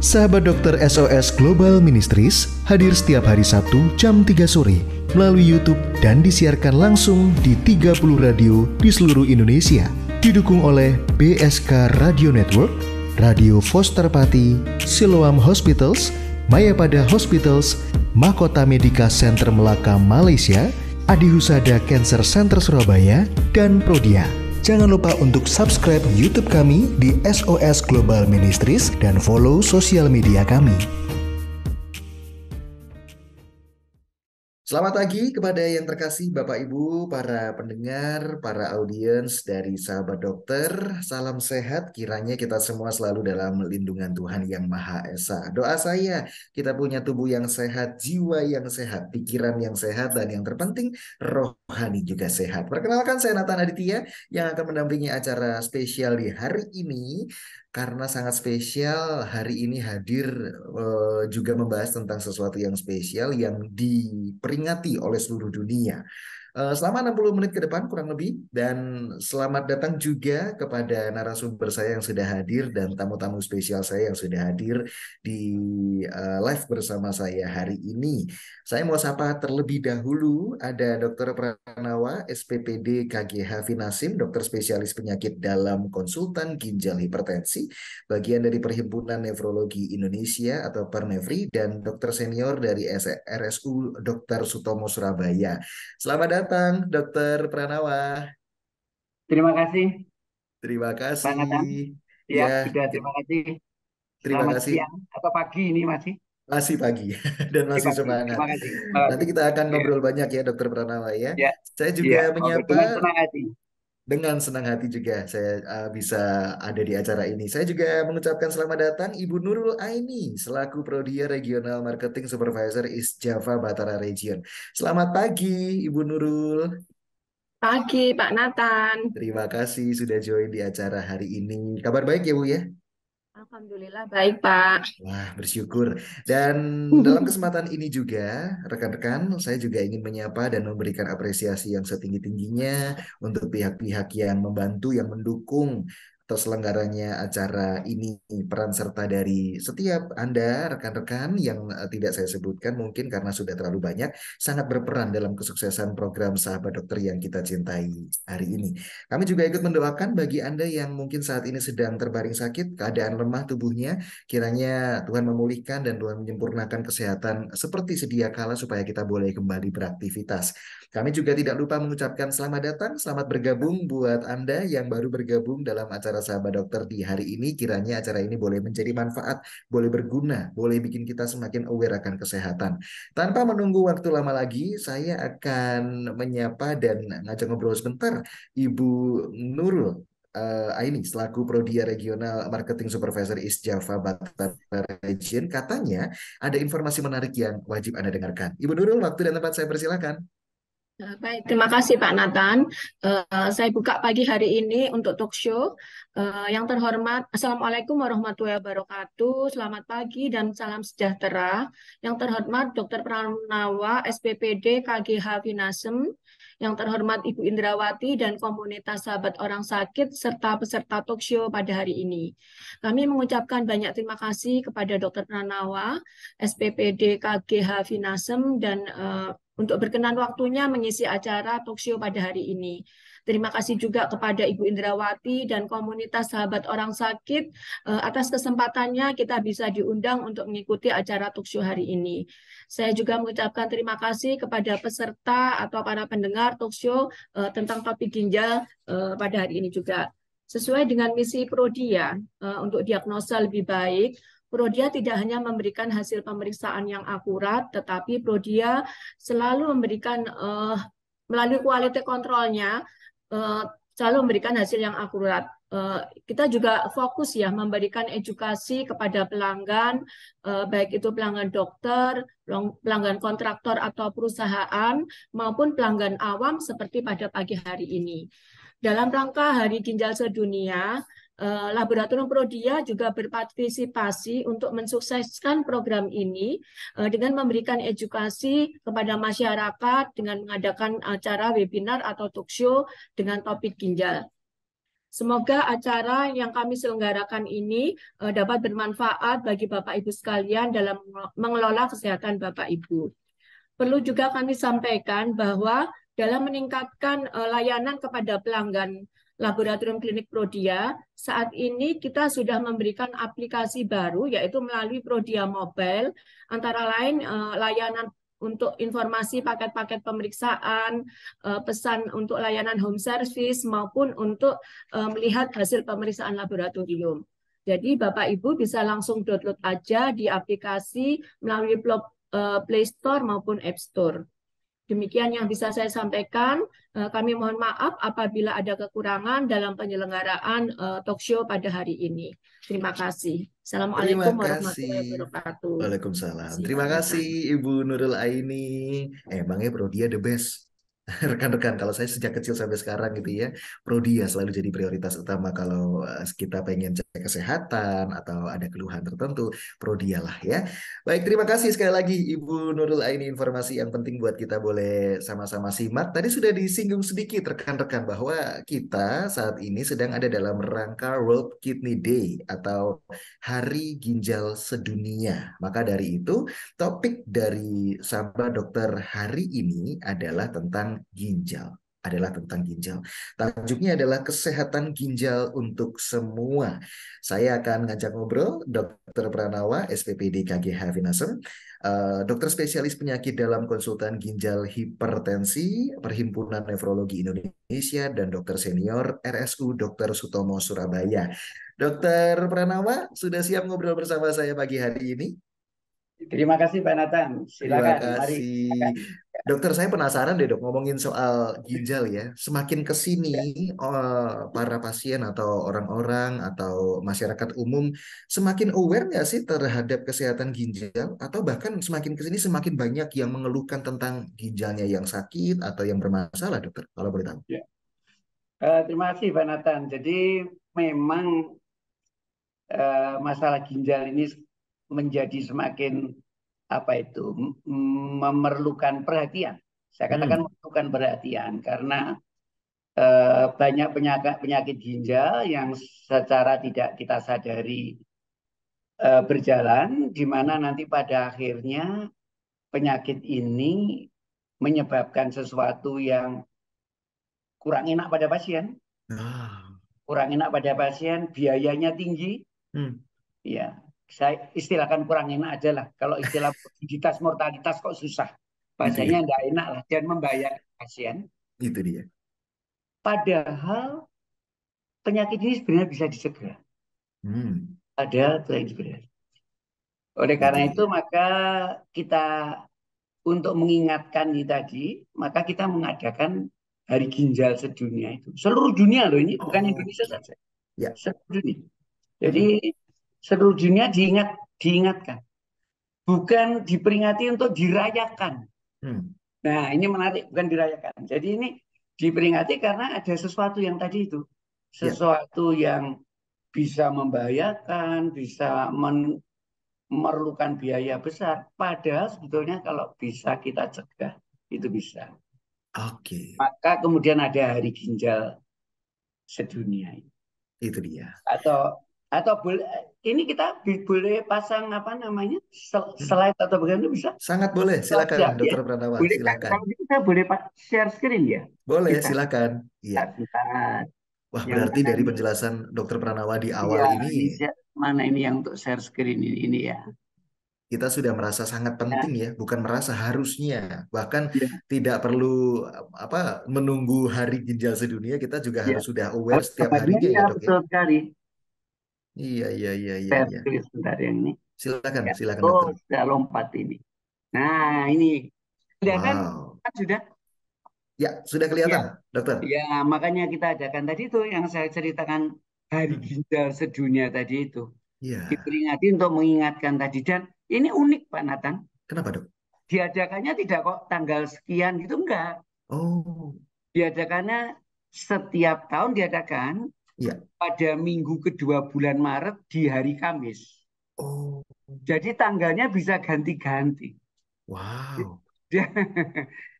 Sahabat dokter SOS Global Ministries hadir setiap hari Sabtu jam 3 sore melalui YouTube dan disiarkan langsung di 30 radio di seluruh Indonesia. Didukung oleh BSK Radio Network, Radio Foster Pati, Siloam Hospitals, Mayapada Hospitals, Mahkota Medika Center Melaka Malaysia, Adi Husada Cancer Center Surabaya, dan Prodia. Jangan lupa untuk subscribe YouTube kami di SOS Global Ministries dan follow sosial media kami. Selamat pagi kepada yang terkasih Bapak Ibu, para pendengar, para audiens dari Sahabat Dokter. Salam sehat, kiranya kita semua selalu dalam lindungan Tuhan Yang Maha Esa. Doa saya, kita punya tubuh yang sehat, jiwa yang sehat, pikiran yang sehat, dan yang terpenting, rohani juga sehat. Perkenalkan, saya Nathan Aditya yang akan mendampingi acara spesial di hari ini. Karena sangat spesial, hari ini hadir juga membahas tentang sesuatu yang spesial yang diperingati oleh seluruh dunia. Selama 60 menit ke depan kurang lebih, dan selamat datang juga kepada narasumber saya yang sudah hadir dan tamu-tamu spesial saya yang sudah hadir di live bersama saya hari ini. Saya mau sapa terlebih dahulu, ada Dr. Pranawa, SPPD KGH Finasim, dokter spesialis penyakit dalam konsultan ginjal hipertensi, bagian dari Perhimpunan Nefrologi Indonesia atau Pernefri, dan dokter senior dari RSU Dr. Sutomo Surabaya. Selamat datang, Dokter Pranawa. Terima kasih, Terima Pak Nathan. kasih. Ya, Ya, sudah terima kasih. terima Selamat kasih. siang atau pagi ini masih? Masih pagi dan Masih masih pagi. semangat. Terima kasih. Terima Nanti kasih. kita akan Ya, ngobrol banyak ya, Dokter Pranawa ya. ya, Saya juga ya. Oke, menyapa dengan senang hati. dengan senang hati juga saya bisa ada di acara ini. Saya juga mengucapkan selamat datang Ibu Nurul Aini selaku Prodia Regional Marketing Supervisor East Java Batara Region. Selamat pagi, Ibu Nurul. Pagi, Pak Nathan. Terima kasih sudah join di acara hari ini. Kabar baik ya, Bu ya? Alhamdulillah baik, Pak. Wah, bersyukur. Dan dalam kesempatan ini juga, rekan-rekan, saya juga ingin menyapa dan memberikan apresiasi yang setinggi-tingginya untuk pihak-pihak yang membantu, yang mendukung terselenggaranya acara ini. Peran serta dari setiap Anda, rekan-rekan yang tidak saya sebutkan mungkin karena sudah terlalu banyak, sangat berperan dalam kesuksesan program Sahabat Dokter yang kita cintai hari ini. Kami juga ikut mendoakan bagi Anda yang mungkin saat ini sedang terbaring sakit, keadaan lemah tubuhnya. Kiranya Tuhan memulihkan dan Tuhan menyempurnakan kesehatan seperti sedia kala supaya kita boleh kembali beraktivitas. Kami juga tidak lupa mengucapkan selamat datang, selamat bergabung buat Anda yang baru bergabung dalam acara Sahabat Dokter di hari ini. Kiranya acara ini boleh menjadi manfaat, boleh berguna, boleh bikin kita semakin aware akan kesehatan. Tanpa menunggu waktu lama lagi, saya akan menyapa dan ngajak ngobrol sebentar Ibu Nurul Aini selaku Prodia Regional Marketing Supervisor East Java Batara Region. Katanya ada informasi menarik yang wajib Anda dengarkan. Ibu Nurul, waktu dan tempat saya persilakan. Baik, terima kasih Pak Nathan. Saya buka pagi hari ini untuk talk show. Yang terhormat, Assalamualaikum warahmatullahi wabarakatuh. Selamat pagi dan salam sejahtera. Yang terhormat Dr. Pranawa, SPPD KGH Finasem. Yang terhormat Ibu Indrawati dan komunitas sahabat orang sakit serta peserta talk show pada hari ini. Kami mengucapkan banyak terima kasih kepada Dr. Pranawa, SPPD KGH Finasem dan untuk berkenan waktunya mengisi acara talk show pada hari ini. Terima kasih juga kepada Ibu Indrawati dan komunitas sahabat orang sakit atas kesempatannya kita bisa diundang untuk mengikuti acara talk show hari ini. Saya juga mengucapkan terima kasih kepada peserta atau para pendengar talk show tentang topik ginjal pada hari ini juga. Sesuai dengan misi Prodia untuk diagnosa lebih baik, Prodia tidak hanya memberikan hasil pemeriksaan yang akurat, tetapi Prodia selalu memberikan melalui quality controlnya selalu memberikan hasil yang akurat. Kita juga fokus ya memberikan edukasi kepada pelanggan, baik itu pelanggan dokter, pelanggan kontraktor atau perusahaan, maupun pelanggan awam seperti pada pagi hari ini. Dalam rangka Hari Ginjal Sedunia, Laboratorium Prodia juga berpartisipasi untuk mensukseskan program ini dengan memberikan edukasi kepada masyarakat dengan mengadakan acara webinar atau talk show dengan topik ginjal. Semoga acara yang kami selenggarakan ini dapat bermanfaat bagi Bapak Ibu sekalian dalam mengelola kesehatan Bapak Ibu. Perlu juga kami sampaikan bahwa dalam meningkatkan layanan kepada pelanggan Laboratorium Klinik Prodia, saat ini kita sudah memberikan aplikasi baru yaitu melalui Prodia Mobile, antara lain layanan untuk informasi paket-paket pemeriksaan, pesan untuk layanan home service, maupun untuk melihat hasil pemeriksaan laboratorium. Jadi Bapak Ibu bisa langsung download aja di aplikasi melalui Play Store maupun App Store. Demikian yang bisa saya sampaikan. Kami mohon maaf apabila ada kekurangan dalam penyelenggaraan talk show pada hari ini. Terima kasih. Terima Assalamualaikum kasih. warahmatullahi wabarakatuh. Waalaikumsalam. Terima Terima kasih, kasih Ibu Nurul Aini. Emangnya Prodia the best. Rekan-rekan, kalau saya sejak kecil sampai sekarang gitu ya, Prodia selalu jadi prioritas utama kalau kita pengen cek kesehatan atau ada keluhan tertentu, Prodia lah ya. Baik, terima kasih sekali lagi Ibu Nurul Aini, informasi yang penting buat kita boleh sama-sama simak. Tadi sudah disinggung sedikit rekan-rekan bahwa kita saat ini sedang ada dalam rangka World Kidney Day atau Hari Ginjal Sedunia. Maka dari itu, topik dari Sabda Dokter hari ini adalah tentang ginjal. Adalah tentang ginjal. Tajuknya adalah kesehatan ginjal untuk semua. Saya akan ngajak ngobrol Dokter Pranawa, SPPD KGH Vinasem, dokter spesialis penyakit dalam konsultan ginjal hipertensi Perhimpunan Nefrologi Indonesia, dan dokter senior RSU Dr. Sutomo Surabaya. Dokter Pranawa, sudah siap ngobrol bersama saya pagi hari ini? Terima kasih Pak Nathan. Terima Silakan, mari. kasih. Silakan. Dokter, saya penasaran deh dok, ngomongin soal ginjal ya. Semakin ke sini, Ya. para pasien atau orang-orang atau masyarakat umum semakin aware nggak sih terhadap kesehatan ginjal? Atau bahkan semakin ke sini semakin banyak yang mengeluhkan tentang ginjalnya yang sakit atau yang bermasalah, dokter? Kalau boleh tahu. Ya. Terima kasih Pak Nathan. Jadi memang masalah ginjal ini menjadi semakin memerlukan perhatian. Saya katakan memerlukan perhatian karena banyak penyakit ginjal yang secara tidak kita sadari berjalan, di mana nanti pada akhirnya penyakit ini menyebabkan sesuatu yang kurang enak pada pasien, Ah. kurang enak pada pasien, biayanya tinggi, ya. Saya istilahkan kurang enak aja lah. Kalau istilah morbiditas, mortalitas kok susah. Gitu ya. Bahasanya nggak enak lah dan membayar pasien. Itu dia. Padahal penyakit ini sebenarnya bisa dicegah. Padahal sebenarnya. Oleh Itu karena itu dia. maka kita untuk mengingatkan ini tadi, maka kita mengadakan Hari Ginjal Sedunia itu. Seluruh dunia loh, ini bukan Indonesia Oke. saja. Ya. Seluruh dunia. Jadi seluruh dunia diingatkan. Bukan diperingati untuk dirayakan. Nah, ini menarik, bukan dirayakan. Jadi ini diperingati karena ada sesuatu yang tadi itu. Sesuatu yang bisa membahayakan, bisa memerlukan biaya besar. Padahal sebetulnya kalau bisa kita cegah, itu bisa. Oke. Maka kemudian ada Hari Ginjal Sedunia. Itu dia. Atau boleh, ini kita boleh pasang slide atau bagaimana bisa? Sangat boleh, silakan Dokter Pranawa, Boleh, silakan. kalau kita boleh share screen ya? Boleh, Kita. silakan. Iya. Wah, berarti dari penjelasan Dokter Pranawa di awal ini mana ini yang untuk share screen ini ya. Kita sudah merasa sangat penting ya, bukan merasa harusnya. Bahkan tidak perlu menunggu Hari Ginjal Sedunia, kita juga harus sudah aware setiap harinya ya, Dok ya. Betul sekali. Iya. Sebentar yang ini. Silakan, Ya. silakan dokter. Sudah lompat ini. Nah, ini. Sudah? Ya, sudah kelihatan, dokter. Ya, makanya kita adakan tadi itu yang saya ceritakan Hari Ginjal Sedunia tadi itu. Diperingati untuk mengingatkan tadi. Dan ini unik Pak Nathan. Kenapa, Dok? Diadakannya tidak kok tanggal sekian gitu, enggak. Diadakannya setiap tahun diadakan pada minggu kedua bulan Maret di hari Kamis. Jadi tanggalnya bisa ganti-ganti. Wow.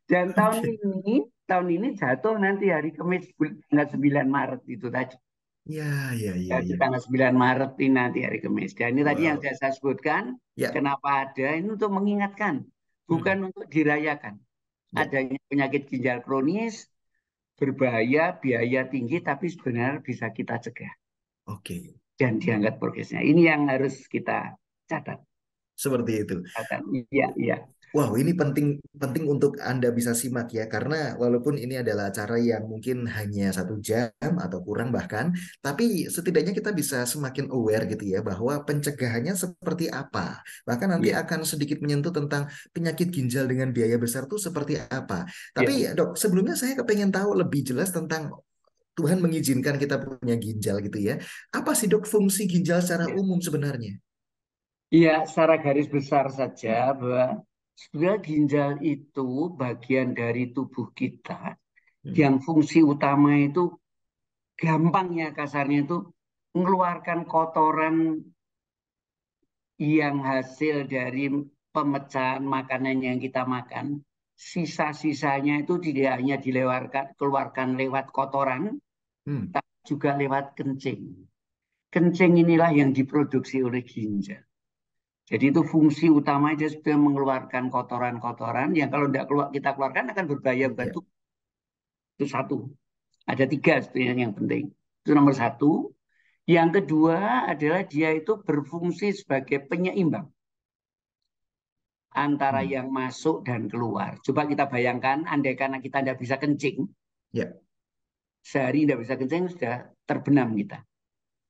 Dan tahun ini jatuh nanti hari Kamis tanggal 9 Maret itu tadi. Ya, ya, Ya, ya, di ya. tanggal 9 Maret ini nanti hari Kamis. Dan ini tadi yang Wow. saya sebutkan, Ya. kenapa ada ini untuk mengingatkan, bukan Hmm. untuk dirayakan. Ya. Adanya penyakit ginjal kronis, berbahaya, biaya tinggi, tapi sebenarnya bisa kita cegah Oke. dan diangkat progresnya. Ini yang harus kita catat. Seperti itu. Catat. Iya, iya. Wow, ini penting penting untuk Anda bisa simak ya, karena walaupun ini adalah acara yang mungkin hanya 1 jam atau kurang bahkan, tapi setidaknya kita bisa semakin aware gitu ya bahwa pencegahannya seperti apa. Bahkan nanti Iya, akan sedikit menyentuh tentang penyakit ginjal dengan biaya besar itu seperti apa. Tapi iya. dok, sebelumnya saya kepengen tahu lebih jelas tentang Tuhan mengizinkan kita punya ginjal gitu ya. Apa sih dok fungsi ginjal secara Iya. umum sebenarnya? Iya, secara garis besar saja bahwa sebenarnya ginjal itu bagian dari tubuh kita Hmm. yang fungsi utama itu gampangnya kasarnya itu mengeluarkan kotoran yang hasil dari pemecahan makanan yang kita makan. Sisa-sisanya itu tidak hanya keluarkan lewat kotoran, Hmm. tapi juga lewat kencing. Kencing inilah yang diproduksi oleh ginjal. Jadi itu fungsi utama dia sudah mengeluarkan kotoran-kotoran yang kalau tidak kita keluarkan akan berbahaya buat Ya. tubuh. Itu satu. Ada 3 sebenarnya yang penting. Itu nomor 1. Yang kedua adalah dia itu berfungsi sebagai penyeimbang antara Hmm. yang masuk dan keluar. Coba kita bayangkan, andai karena kita tidak bisa kencing, Ya. sehari tidak bisa kencing sudah terbenam kita.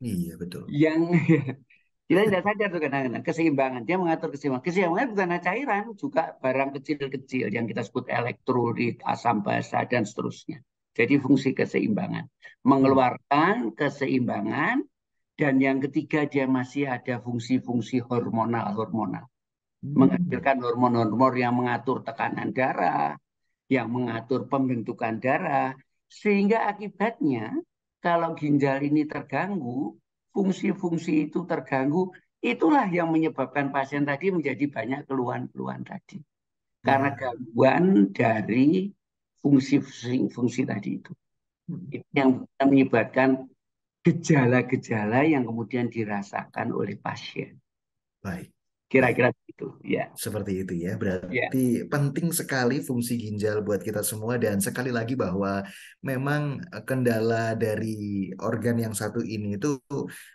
Iya betul. Yang kita tidak sadar tuh kadang-kadang keseimbangan. Dia mengatur keseimbangan. Keseimbangan bukan hanya cairan, juga barang kecil-kecil yang kita sebut elektrolit, asam basa, dan seterusnya. Jadi fungsi keseimbangan. Hmm. Mengeluarkan keseimbangan, dan yang ketiga dia masih ada fungsi-fungsi hormonal-hormonal. Hmm. Menghasilkan hormon-hormon yang mengatur tekanan darah, yang mengatur pembentukan darah, sehingga akibatnya kalau ginjal ini terganggu, fungsi-fungsi itu terganggu, itulah yang menyebabkan pasien tadi menjadi banyak keluhan-keluhan tadi. Karena Ya. gangguan dari fungsi-fungsi tadi itu. Hmm. Itu yang menyebabkan gejala-gejala yang kemudian dirasakan oleh pasien. Baik. Baik. Kira-kira begitu, ya. Seperti itu ya. Ya, Berarti penting sekali fungsi ginjal buat kita semua dan sekali lagi bahwa memang kendala dari organ yang satu ini itu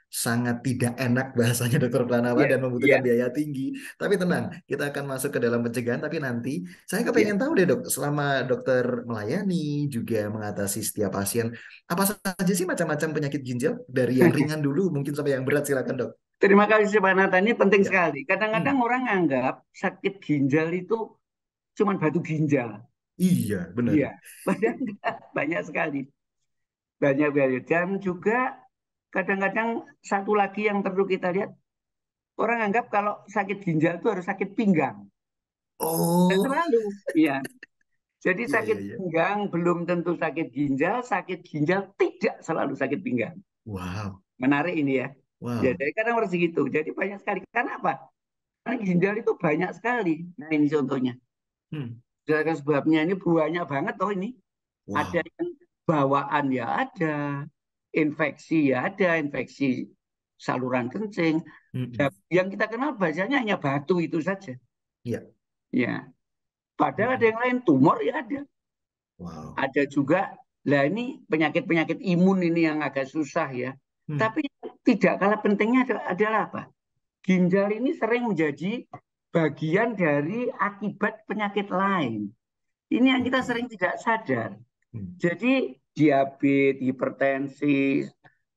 sangat tidak enak bahasanya Dokter Pranama ya, dan membutuhkan ya, biaya tinggi. Tapi tenang, kita akan masuk ke dalam pencegahan tapi nanti saya ya. kepengen tahu deh Dok, selama dokter melayani juga mengatasi setiap pasien, apa saja sih macam-macam penyakit ginjal dari yang ringan dulu mungkin sampai yang berat silakan Dok. Terima kasih Pak Nathan, ini penting Ya. sekali. Kadang-kadang Hmm. orang anggap sakit ginjal itu cuma batu ginjal. Iya, benar. Iya, padahal enggak, banyak sekali. Banyak sekali. Dan juga kadang-kadang satu lagi yang perlu kita lihat, orang anggap kalau sakit ginjal itu harus sakit pinggang. Tidak Oh, selalu. Iya. Jadi iya, sakit iya, iya. pinggang belum tentu sakit ginjal tidak selalu sakit pinggang. Wow, Menarik ini ya. Ya, wow. jadi kadang harus gitu. Jadi banyak sekali. Kenapa? Karena ginjal itu banyak sekali. Nah ini contohnya. Hmm. Sedangkan sebabnya ini banyak banget toh ini. Ada Wow. yang bawaan ya ada, infeksi ya ada, infeksi saluran kencing. Hmm. Dan yang kita kenal biasanya hanya batu itu saja. Iya. Ya, padahal ada Hmm. yang lain tumor ya ada. Wow. Ada juga, lah ini penyakit-penyakit imun ini yang agak susah ya. Hmm. Tapi tidak kalah pentingnya adalah apa? Ginjal ini sering menjadi bagian dari akibat penyakit lain. Ini yang kita Oke. sering tidak sadar. Hmm. Jadi diabetes, hipertensi,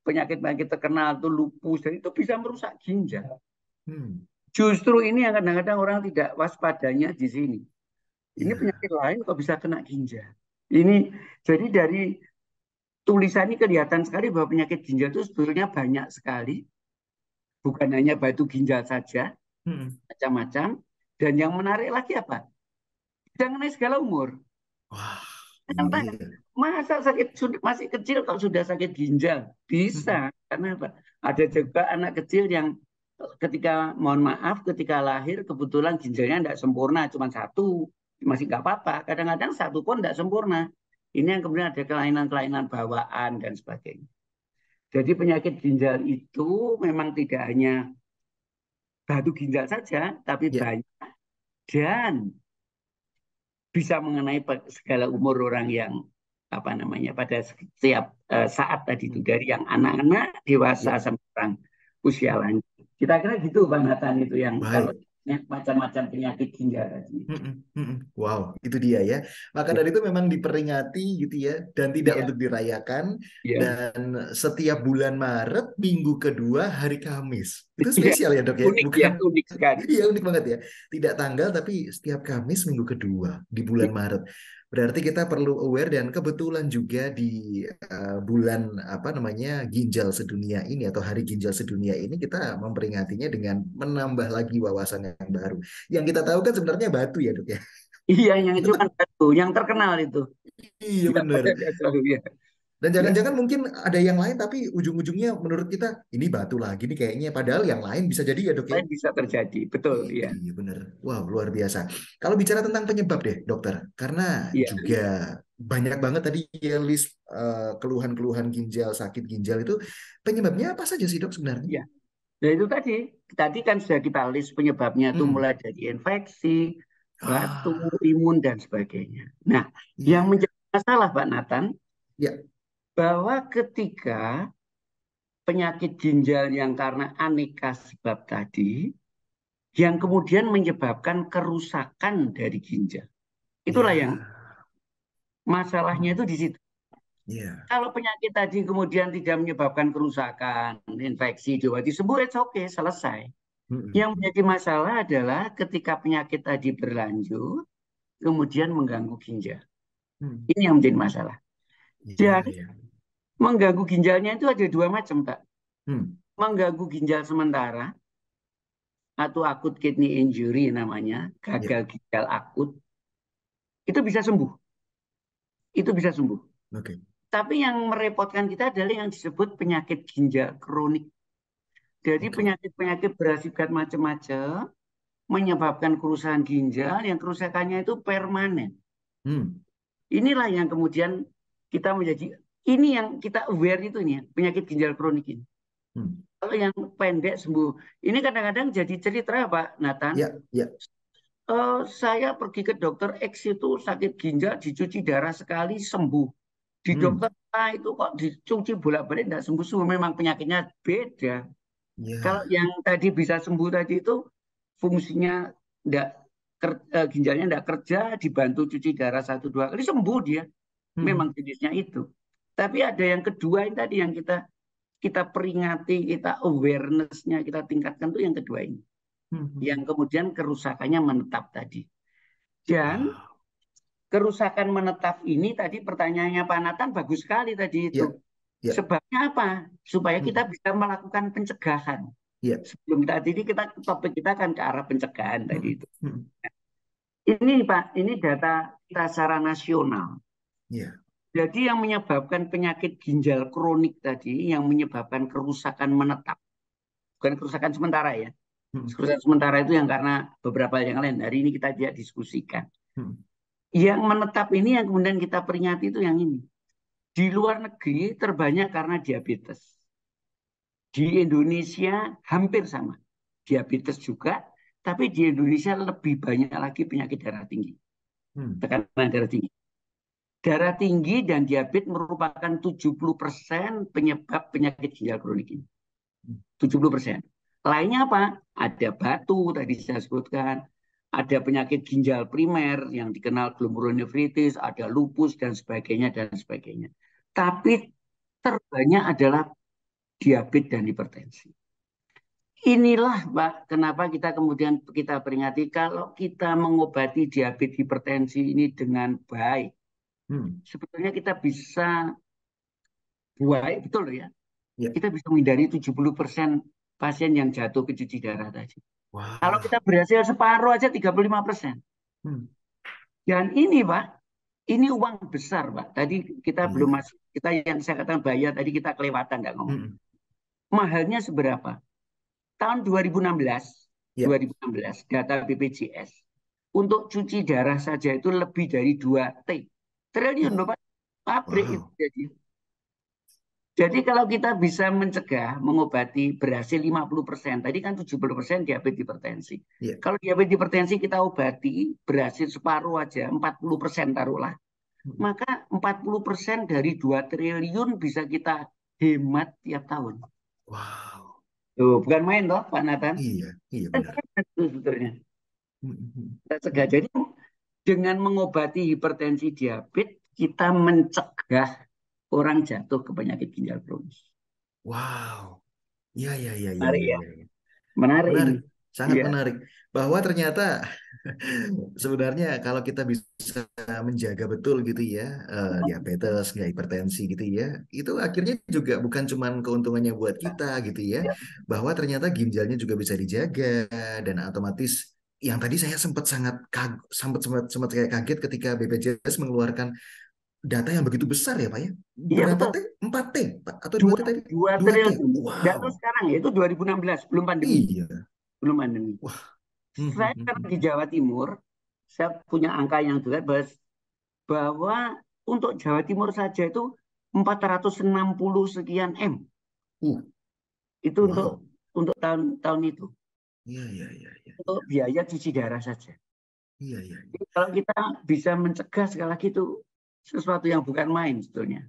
penyakit-penyakit terkenal itu lupus, dan itu bisa merusak ginjal. Hmm. Justru ini yang kadang-kadang orang tidak waspadanya di sini. Ini Ya. penyakit lain kok bisa kena ginjal. Ini jadi dari tulisan ini kelihatan sekali bahwa penyakit ginjal itu sebetulnya banyak sekali, bukan hanya batu ginjal saja, Hmm. macam-macam. Dan yang menarik lagi apa? Jangan naik segala umur. Wah, ini Tanya, dia. masa sakit masih kecil kok sudah sakit ginjal? Hmm. Bisa. Karena apa? Ada juga anak kecil yang ketika, mohon maaf, ketika lahir kebetulan ginjalnya tidak sempurna, cuma satu. Masih nggak apa-apa. Kadang-kadang satu pun tidak sempurna. Ini yang kemudian ada kelainan-kelainan bawaan dan sebagainya. Jadi penyakit ginjal itu memang tidak hanya batu ginjal saja, tapi Ya. banyak dan bisa mengenai segala umur orang yang apa namanya pada setiap saat tadi itu, dari yang anak-anak, dewasa Ya. sampai orang usia lanjut. Kita kira gitu Bang Nathan, itu yang kalau Baik. macam-macam penyakit ginjal tadi. Wow, itu dia ya. Maka Ya, dari itu memang diperingati gitu ya, dan tidak iya, untuk dirayakan. iya, Dan setiap bulan Maret, minggu kedua, hari Kamis. Itu iya. spesial ya dok ya, Unik ya, bukan? unik sekali. Iya unik banget ya. Tidak tanggal tapi setiap Kamis minggu kedua di bulan Maret. Berarti kita perlu aware dan kebetulan juga di bulan apa namanya ginjal sedunia ini atau hari ginjal sedunia ini kita memperingatinya dengan menambah lagi wawasan yang baru. Yang kita tahu kan sebenarnya batu ya dok ya. Iya, yang itu kan satu, yang terkenal itu. Iya Yang benar. dia selalu ya. Dan Ya, jangan-jangan mungkin ada yang lain tapi ujung-ujungnya menurut kita ini batu lagi nih kayaknya. Padahal yang lain bisa jadi ya dok ya. lain bisa terjadi, betul ya. Iya bener. Wow, luar biasa. Kalau bicara tentang penyebab deh, dokter, karena Iya, juga banyak banget tadi ya list keluhan-keluhan ginjal, sakit ginjal itu penyebabnya apa saja sih dok sebenarnya? iya. Nah itu tadi, tadi kan sudah kita list penyebabnya itu Hmm. mulai dari infeksi, batu, Ah, imun dan sebagainya. Nah, iya, yang iya. menjadi masalah Pak Nathan, Ya. bahwa ketika penyakit ginjal yang karena aneka sebab tadi, yang kemudian menyebabkan kerusakan dari ginjal. Itulah yang Ya. masalahnya itu Hmm. di situ. Ya. Kalau penyakit tadi kemudian tidak menyebabkan kerusakan, infeksi, diwati sembuh, it's okay, selesai. Hmm. Yang menjadi masalah adalah ketika penyakit tadi berlanjut, kemudian mengganggu ginjal. Hmm. Ini yang menjadi masalah. Iya, Dan iya. mengganggu ginjalnya itu ada dua macam, Pak. Hmm. Mengganggu ginjal sementara, atau akut kidney injury namanya, Ya. gagal ginjal akut, itu bisa sembuh. Itu bisa sembuh. Oke. Tapi yang merepotkan kita adalah yang disebut penyakit ginjal kronik. Jadi Oke. penyakit-penyakit bersifat macam-macam, menyebabkan kerusakan ginjal, yang kerusakannya itu permanen. Hmm. Inilah yang kemudian kita menjadi, ini yang kita aware itu nih, penyakit ginjal kronik ini. Hmm. Kalau yang pendek sembuh, ini kadang-kadang jadi cerita Pak Nathan. Ya, ya. Saya pergi ke dokter X itu sakit ginjal, dicuci darah sekali sembuh. Di dokter Hmm. A itu kok dicuci bolak-balik tidak sembuh-sembuh, memang penyakitnya beda. Kalau Ya. yang tadi bisa sembuh tadi itu fungsinya enggak, ginjalnya tidak kerja, dibantu cuci darah 1-2 kali sembuh dia. Memang Hmm. jenisnya itu. Tapi ada yang kedua ini tadi yang kita kita peringati, kita awareness-nya kita tingkatkan tuh yang kedua ini. Hmm. Yang kemudian kerusakannya menetap tadi. Dan Wow. kerusakan menetap ini tadi pertanyaannya Pak Nathan bagus sekali tadi itu. Ya, ya. Sebabnya apa? Supaya kita Hmm. bisa melakukan pencegahan. Ya. Sebelum tadi ini topik kita kan ke arah pencegahan tadi Hmm. itu. Hmm. Ini Pak, ini data kita secara nasional. Ya. Jadi yang menyebabkan penyakit ginjal kronik tadi, yang menyebabkan kerusakan menetap, bukan kerusakan sementara ya. Hmm. Kerusakan sementara itu yang karena beberapa yang lain. Hari ini kita tidak diskusikan. Hmm. Yang menetap ini yang kemudian kita peringati itu yang ini. Di luar negeri terbanyak karena diabetes. Di Indonesia hampir sama. Diabetes juga, tapi di Indonesia lebih banyak lagi penyakit darah tinggi. Hmm. Tekanan darah tinggi. Darah tinggi dan diabetes merupakan 70% penyebab penyakit ginjal kronik ini. 70%. Lainnya apa? Ada batu tadi saya sebutkan, ada penyakit ginjal primer yang dikenal glomerulonefritis, ada lupus dan sebagainya dan sebagainya. Tapi terbanyak adalah diabetes dan hipertensi. Inilah Pak, kenapa kita kemudian kita peringati kalau kita mengobati diabetes hipertensi ini dengan baik, Hmm. sebetulnya kita bisa baik betul ya. Ya. Kita bisa menghindari 70% pasien yang jatuh ke cuci darah tadi. Kalau kita Wah. berhasil separuh aja 35%. Hmm. Dan ini Pak, ini uang besar Pak. Tadi kita belum Iya. masuk, kita yang saya katakan bayar tadi kita kelewatan nggak ngomong. Hmm. Mahalnya seberapa? Tahun 2016, Ya. 2016 data BPJS untuk cuci darah saja itu lebih dari 2 triliun loh Pak. Pabrik itu Wow. jadi. Jadi kalau kita bisa mencegah, mengobati, berhasil 50%, tadi kan 70% diabetes hipertensi. Yeah. Kalau diabetes hipertensi kita obati, berhasil separuh aja, 40% taruhlah. Maka 40% dari 2 triliun bisa kita hemat tiap tahun. Wow. Tuh, bukan main toh, Pak Nathan? Iya benar. Itu sebetulnya. Kita cegah. Jadi dengan mengobati hipertensi diabetes, kita mencegah orang jatuh ke penyakit ginjal kronis. Wow. Iya. Menarik ya? Ya. Menarik ini. Sangat Ya. menarik. Bahwa ternyata sebenarnya kalau kita bisa menjaga betul gitu ya, diabetes, nggak hipertensi gitu ya, itu akhirnya juga bukan cuman keuntungannya buat kita gitu ya, bahwa ternyata ginjalnya juga bisa dijaga dan otomatis yang tadi saya sempat kayak kaget ketika BPJS mengeluarkan data yang begitu besar ya Pak ya. Iya Berapa betul. T? 4 T Pak atau 2 T 2, tadi? 2 2 T. triliun. Data Wow. sekarang ya itu 2016, belum pandemi. Iya. Belum pandemi. Wah. Saya di Jawa Timur, saya punya angka yang jelas bahwa untuk Jawa Timur saja itu 460 sekian M. Itu Wow. untuk tahun itu. Iya. Untuk biaya cuci darah saja. Iya. Jadi kalau kita bisa mencegah sekali lagi itu sesuatu yang bukan main sebetulnya.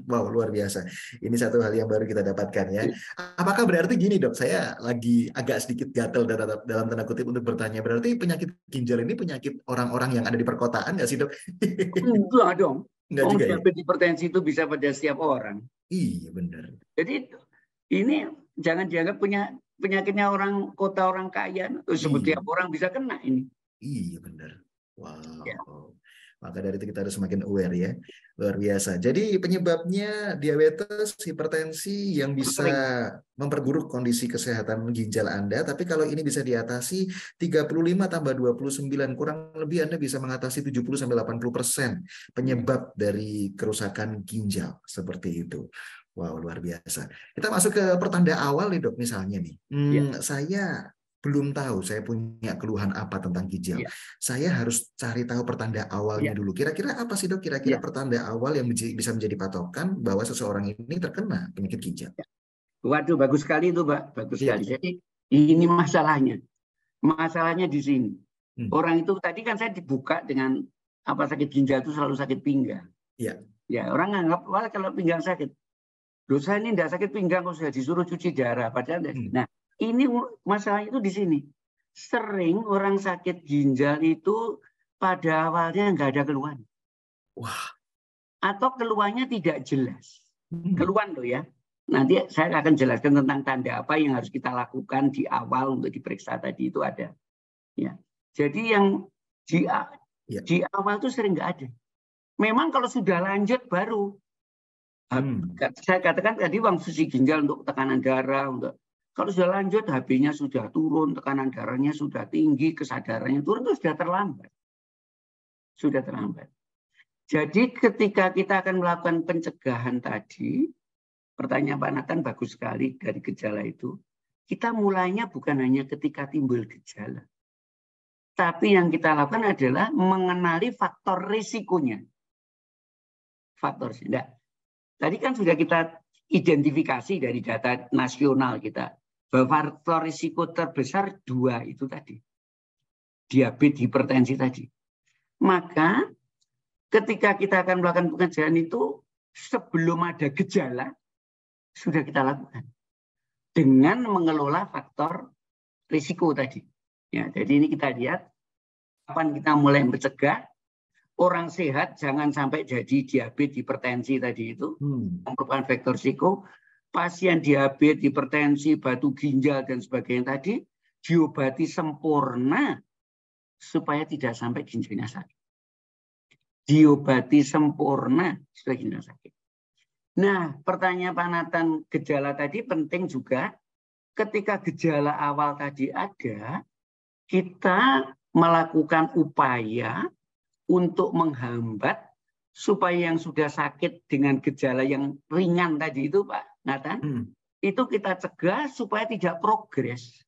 Wow, luar biasa. Ini satu hal yang baru kita dapatkan ya. Apakah berarti gini dok, saya lagi agak sedikit gatel dalam tanda kutip untuk bertanya. Berarti penyakit ginjal ini penyakit orang-orang yang ada di perkotaan nggak sih dok? Enggak dong. Enggak juga ya? Diabetes hipertensi itu bisa pada setiap orang. Iya benar. Jadi ini jangan dianggap penyakitnya orang kota, orang kaya. Setiap orang bisa kena ini. Iya benar. Wow. Ya. Maka dari itu kita harus semakin aware ya. Luar biasa. Jadi penyebabnya diabetes, hipertensi yang bisa memperburuk kondisi kesehatan ginjal Anda. Tapi kalau ini bisa diatasi 35 tambah 29, kurang lebih Anda bisa mengatasi 70-80% penyebab dari kerusakan ginjal. Seperti itu. Wow, luar biasa. Kita masuk ke pertanda awal nih dok, misalnya nih. Saya belum tahu saya punya keluhan apa tentang ginjal. Saya harus cari tahu pertanda awalnya dulu. Kira-kira apa sih dok? Kira-kira pertanda awal yang bisa menjadi patokan bahwa seseorang ini terkena penyakit ginjal? Waduh, bagus sekali itu, Pak. Bagus sekali. Jadi ini masalahnya. Masalahnya di sini. Orang itu tadi kan saya dibuka dengan apa, sakit ginjal itu selalu sakit pinggang. Ya, orang nganggap wah kalau pinggang sakit. Loh, saya ini tidak sakit pinggang kok sudah disuruh cuci darah. Padahal nah, ini masalahnya itu di sini. Sering orang sakit ginjal itu pada awalnya nggak ada keluhan. Wah. Atau keluhannya tidak jelas. Keluhan loh ya. Nanti saya akan jelaskan tentang tanda apa yang harus kita lakukan di awal untuk diperiksa tadi itu ada. Ya. Jadi yang di awal itu sering nggak ada. Memang kalau sudah lanjut baru. Saya katakan tadi uang susi ginjal untuk tekanan darah, untuk kalau sudah lanjut HB-nya sudah turun, tekanan darahnya sudah tinggi, kesadarannya turun, itu sudah terlambat. Sudah terlambat. Jadi ketika kita akan melakukan pencegahan tadi, pertanyaan Pak Nathan bagus sekali dari gejala itu, kita mulainya bukan hanya ketika timbul gejala. Tapi yang kita lakukan adalah mengenali faktor risikonya. Faktor tidak. Tadi kan sudah kita identifikasi dari data nasional kita bahwa faktor risiko terbesar 2 itu tadi. Diabetes, hipertensi tadi. Maka ketika kita akan melakukan pencegahan itu sebelum ada gejala sudah kita lakukan dengan mengelola faktor risiko tadi. Ya, jadi ini kita lihat kapan kita mulai mencegah. Orang sehat jangan sampai jadi diabetes, hipertensi tadi itu merupakan faktor risiko. Pasien diabetes, hipertensi, batu ginjal dan sebagainya tadi diobati sempurna supaya tidak sampai ginjalnya sakit. Diobati sempurna supaya ginjalnya sakit. Nah, pertanyaan Pak Nathan, gejala tadi penting juga. Ketika gejala awal tadi ada, kita melakukan upaya untuk menghambat supaya yang sudah sakit dengan gejala yang ringan tadi itu Pak Nathan, itu kita cegah supaya tidak progres.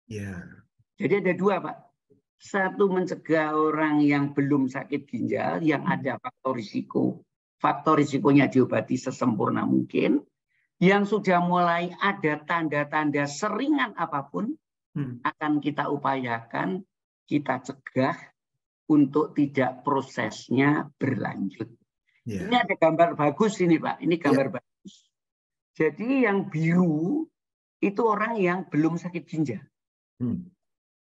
Jadi ada 2 Pak. Satu, mencegah orang yang belum sakit ginjal, yang ada faktor risiko faktor risikonya diobati sesempurna mungkin. Yang sudah mulai ada tanda-tanda seringan apapun, akan kita upayakan, kita cegah untuk tidak prosesnya berlanjut. Yeah. Ini ada gambar bagus ini Pak, ini gambar bagus. Jadi yang biru itu orang yang belum sakit ginjal.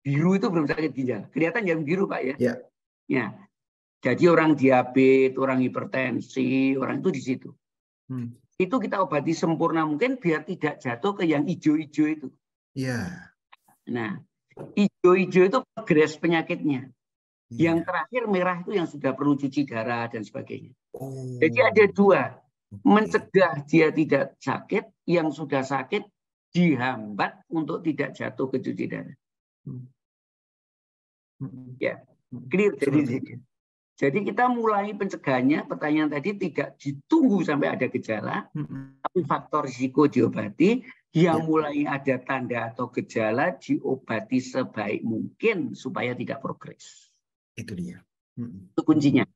Biru itu belum sakit ginjal. Kelihatan yang biru Pak ya? Yeah. Ya. Jadi orang diabetes, orang hipertensi, orang itu di situ. Itu kita obati sempurna mungkin biar tidak jatuh ke yang hijau-hijau itu. Iya. Nah, hijau-hijau itu progres penyakitnya. Yang terakhir merah itu yang sudah perlu cuci darah dan sebagainya. Jadi ada dua. Mencegah dia tidak sakit, yang sudah sakit dihambat untuk tidak jatuh ke cuci darah. Ya, clear dari sini. Jadi kita mulai pencegahannya, pertanyaan tadi tidak ditunggu sampai ada gejala, tapi faktor risiko diobati, yang mulai ada tanda atau gejala diobati sebaik mungkin supaya tidak progres. Itu dia. Itu kuncinya.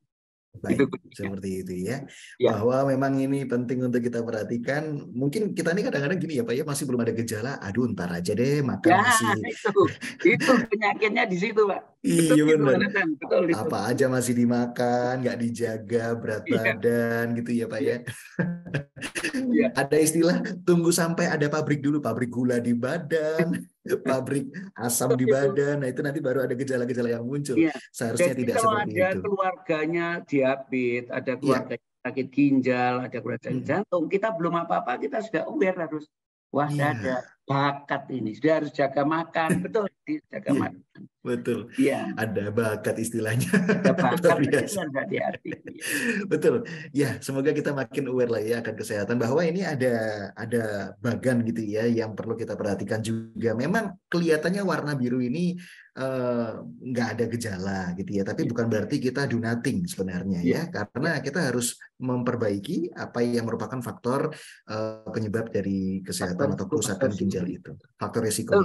Baik, seperti itu ya. Bahwa memang ini penting untuk kita perhatikan. Mungkin kita ini kadang-kadang gini ya Pak ya, masih belum ada gejala. Aduh, ntar aja deh, makan masih. Itu penyakitnya di situ Pak. Iya benar. Betul, apa aja masih dimakan, nggak dijaga berat badan gitu ya Pak ya. Ada istilah tunggu sampai ada pabrik dulu, pabrik gula di badan, pabrik asam di badan. Nah itu nanti baru ada gejala-gejala yang muncul. Seharusnya jadi tidak kalau seperti ada itu. Keluarganya diabetes, ada keluarga sakit ginjal, ada keluarga jantung, kita belum apa-apa, kita sudah aware harus. Wah, saya ada bakat ini, sudah harus jaga makan, betul, jaga makan. Betul. Ada bakat istilahnya. Ada bakat itu yang hati-hati. Betul. Ya, semoga kita makin aware lah ya akan kesehatan, bahwa ini ada bagan gitu ya yang perlu kita perhatikan juga. Memang kelihatannya warna biru ini nggak ada gejala gitu ya, tapi bukan berarti kita do nothing sebenarnya ya, karena kita harus memperbaiki apa yang merupakan faktor penyebab dari kesehatan atau kerusakan ginjal itu, faktor risiko.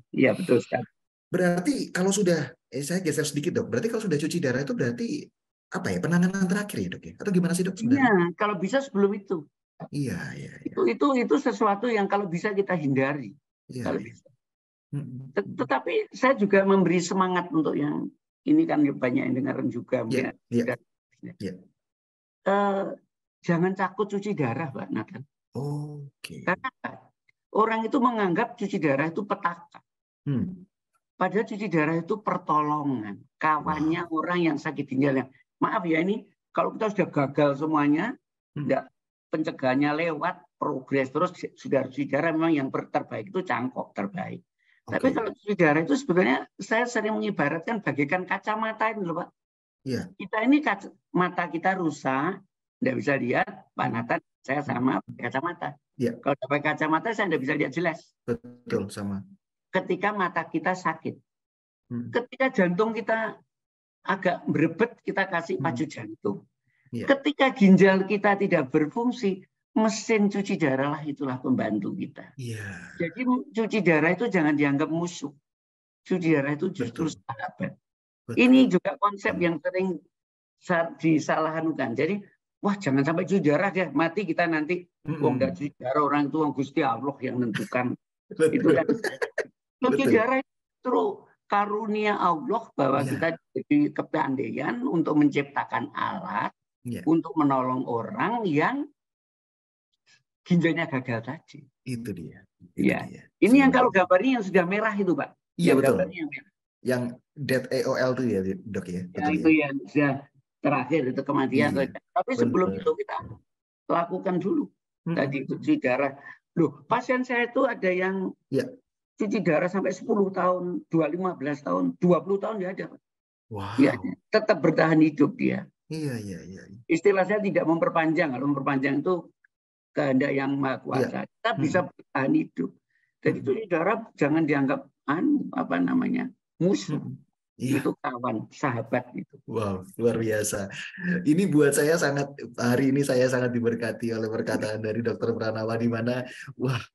Iya betul sekali. Berarti kalau sudah, saya geser sedikit dok, berarti kalau sudah cuci darah itu berarti apa ya, penanganan terakhir ya dok ya, atau gimana sih dok sebenarnya? Iya, kalau bisa sebelum itu. Iya. Itu sesuatu yang kalau bisa kita hindari. Kalau bisa. Tetapi saya juga memberi semangat untuk yang ini kan banyak yang dengaran juga. Jangan takut cuci darah, Pak Nathan. Karena orang itu menganggap cuci darah itu petaka. Padahal cuci darah itu pertolongan. Kawannya orang yang sakit ginjal. Maaf ya, ini kalau kita sudah gagal semuanya, pencegahannya lewat, progres terus sudah cuci darah, memang yang terbaik itu cangkok terbaik. Tapi kalau cuci darah itu sebenarnya saya sering mengibaratkan bagaikan kacamata ini loh Pak. Kita ini mata kita rusak, tidak bisa lihat. Pak Nathan, saya sama kacamata. Kalau pakai kacamata saya tidak bisa lihat jelas. Betul, sama. Ketika mata kita sakit, ketika jantung kita agak berebet, kita kasih pacu jantung. Ketika ginjal kita tidak berfungsi, mesin cuci darah lah itulah pembantu kita. Jadi cuci darah itu jangan dianggap musuh. Cuci darah itu justru sahabat. Ini juga konsep yang sering disalahkan. Jadi, wah jangan sampai cuci darah deh, mati kita nanti. Wong nggak cuci darah orang itu wong Gusti Allah yang menentukan. Itu kan. Cuci darah itu karunia Allah bahwa kita diberi kepandaian untuk menciptakan alat untuk menolong orang yang ginjalnya gagal tadi. Itu dia. Ini yang kalau gambarnya yang sudah merah itu Pak. Iya betul. Yang dead AOL itu ya dok ya. Itu yang sudah terakhir itu kematian. Tapi sebelum itu kita lakukan dulu. Tadi cuci darah. Loh, pasien saya itu ada yang cuci darah sampai 10 tahun, 15 tahun, 20 tahun ya ada. Tetap bertahan hidup dia. Iya. Istilah saya tidak memperpanjang. Kalau memperpanjang itu kehendak yang maha kuasa. Kita bisa bertahan hidup. Jadi cuci darah jangan dianggap musuh. Itu kawan, sahabat itu. Wow, luar biasa. Ini buat saya hari ini saya sangat diberkati oleh perkataan dari Dr. Pranawa, di mana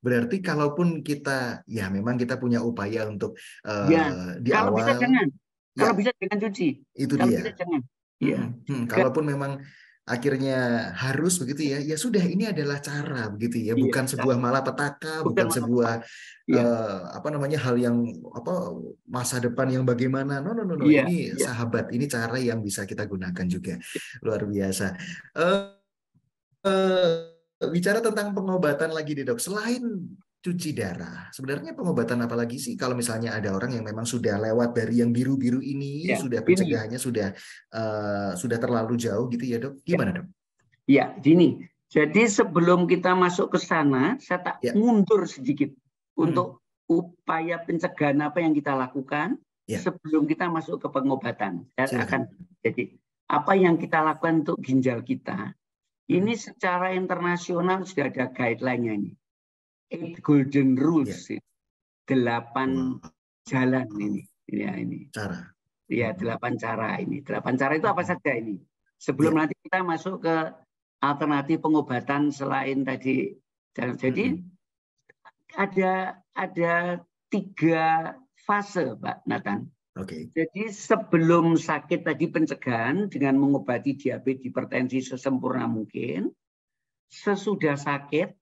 berarti kalaupun kita memang kita punya upaya untuk di kalau awal. Bisa jangan. Kalau bisa jangan cuci. Itu kalau dia. Bisa jangan. Kalaupun memang akhirnya harus begitu ya. Ya sudah, ini adalah cara begitu ya, Iya, bukan sebuah malapetaka, bukan bukan masalah. sebuah Iya, apa namanya, hal yang apa, masa depan yang bagaimana. No, no, no, no. iya, Ini iya. sahabat, ini cara yang bisa kita gunakan juga. Luar biasa. Eh, Bicara tentang pengobatan lagi nih dok, selain cuci darah, sebenarnya pengobatan apa lagi sih kalau misalnya ada orang yang memang sudah lewat dari yang biru-biru ini, Ya, sudah ini. pencegahannya sudah terlalu jauh gitu ya dok? Ya, Gimana dok? ya, gini. Jadi sebelum kita masuk ke sana, saya tak Ya. mundur sedikit untuk upaya pencegahan apa yang kita lakukan sebelum kita masuk ke pengobatan. Jadi apa yang kita lakukan untuk ginjal kita, ini secara internasional sudah ada guideline-nya ini. 8 golden rules, 8 jalan ini. Ya, ini. Cara. Ya, 8 cara ini. 8 cara itu apa saja ini? Sebelum nanti kita masuk ke alternatif pengobatan selain tadi. Jadi ada 3 fase, Pak Nathan. Oke. Jadi sebelum sakit tadi pencegahan dengan mengobati diabetes hipertensi sesempurna mungkin. Sesudah sakit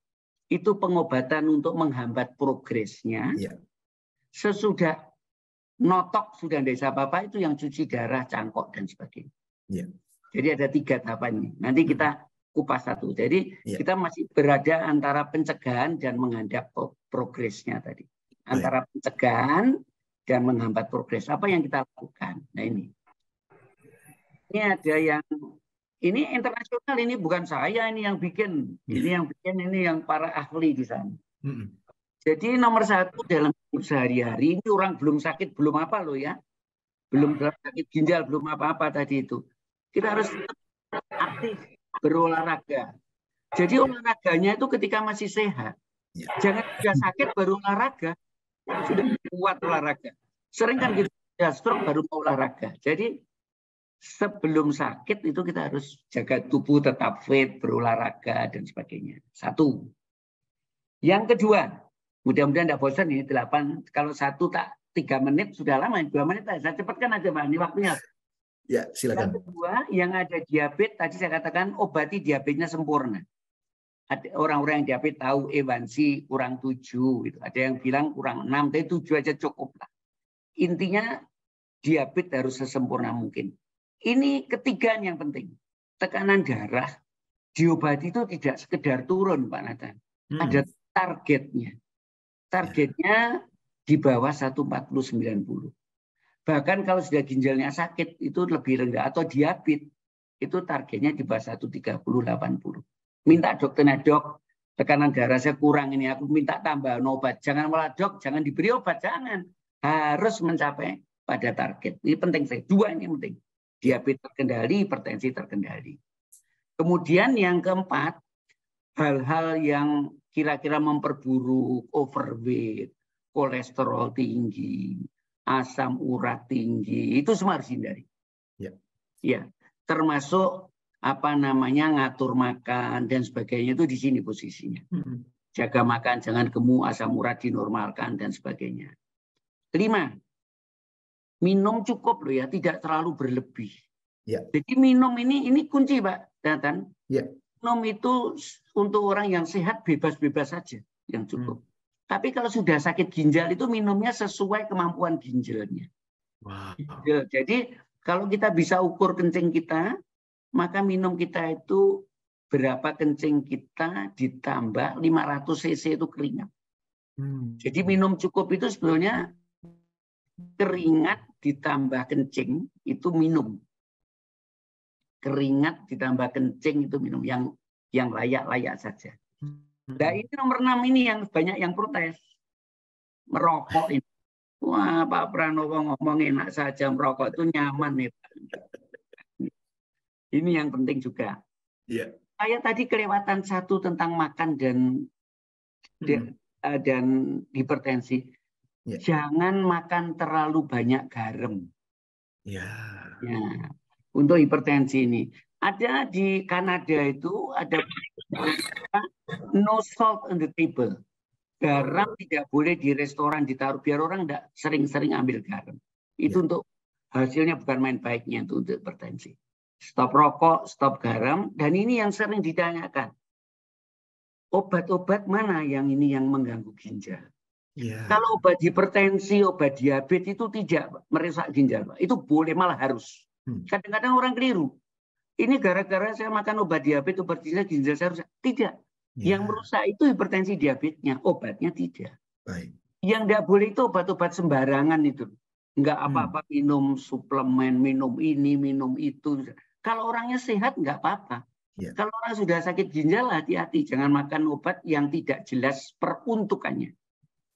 itu pengobatan untuk menghambat progresnya. Ya. Sesudah notok sudah tidak bisa apa-apa, itu yang cuci darah, cangkok dan sebagainya. Ya. Jadi ada 3 tahapan. Nanti kita kupas satu. Jadi kita masih berada antara pencegahan dan menghambat progresnya tadi. Antara pencegahan dan menghambat progres. Apa yang kita lakukan? Nah ini ada yang ini internasional, ini bukan saya ini yang bikin. Ini yang para ahli di sana. Jadi nomor 1 dalam hidup sehari-hari ini orang belum sakit, belum apa loh ya. Belum sakit ginjal, belum apa-apa tadi itu. Kita harus aktif berolahraga. Jadi olahraganya itu ketika masih sehat. Jangan sudah sakit baru olahraga. Sudah kuat olahraga. Sering kan gitu, sudah stroke baru mau olahraga. Jadi sebelum sakit itu kita harus jaga tubuh tetap fit, berolahraga dan sebagainya. 1. Yang kedua, mudah-mudahan tidak bosan ini 8. Kalau 1 tak 3 menit sudah lama, 2 menit saya cepatkan aja Pak, ini waktunya. Ya, silakan. Yang kedua, yang ada diabetes, tadi saya katakan obati diabetesnya sempurna. Ada orang-orang yang diabetes tahu A1C kurang 7, gitu. Ada yang bilang kurang 6, tapi 7 aja cukup lah. Intinya diabetes harus sesempurna mungkin. Ini ketiga yang penting. Tekanan darah diobati itu tidak sekedar turun Pak Nathan. Ada targetnya. Targetnya di bawah 140/90. Bahkan kalau sudah ginjalnya sakit itu lebih rendah, atau diabetes itu targetnya di bawah 130/80. Minta dokternya, dok tekanan darah saya kurang ini, aku minta tambahan obat. Jangan malah dok, jangan diberi obat, jangan. Harus mencapai pada target. Ini penting saya. 2 ini penting. Diabetes terkendali, hipertensi terkendali. Kemudian yang keempat, hal-hal yang kira-kira memperburuk, overweight, kolesterol tinggi, asam urat tinggi, itu semua harus hindari. Ya, termasuk ngatur makan dan sebagainya, itu di sini posisinya. Jaga makan, jangan gemuk, asam urat dinormalkan dan sebagainya. 5, minum cukup loh ya, tidak terlalu berlebih. Jadi minum ini kunci Pak Nathan. Minum itu untuk orang yang sehat bebas-bebas saja yang cukup. Tapi kalau sudah sakit ginjal itu minumnya sesuai kemampuan ginjalnya. Ginjal. Jadi kalau kita bisa ukur kencing kita, maka minum kita itu berapa kencing kita ditambah 500 cc itu keringat. Jadi minum cukup itu sebetulnya keringat ditambah kencing itu minum. Keringat ditambah kencing itu minum yang layak-layak saja. Nah ini nomor 6 ini yang banyak yang protes. Merokok ini. Wah Pak Pranowo ngomong enak saja, merokok itu nyaman nih. Ini yang penting juga. Saya tadi kelewatan 1 tentang makan dan hipertensi. Jangan makan terlalu banyak garam. Ya, untuk hipertensi ini. Ada di Kanada itu ada no salt on the table. Garam tidak boleh di restoran ditaruh biar orang tidak sering-sering ambil garam. Itu untuk hasilnya bukan main baiknya itu untuk hipertensi. stop rokok, stop garam, dan ini yang sering ditanyakan. Obat-obat mana yang ini yang mengganggu ginjal? Yeah. Kalau obat hipertensi, obat diabetes itu tidak merusak ginjal, Pak. Itu boleh, malah harus. Kadang-kadang orang keliru. Ini gara-gara saya makan obat diabetes, obat ginjal saya rusak. Tidak. Yeah. Yang merusak itu hipertensi diabetesnya, obatnya tidak. Baik. Yang tidak boleh itu obat-obat sembarangan itu. Enggak apa-apa minum suplemen, minum ini, minum itu. Kalau orangnya sehat enggak apa-apa. Yeah. Kalau orang sudah sakit ginjal, hati-hati. Jangan makan obat yang tidak jelas peruntukannya.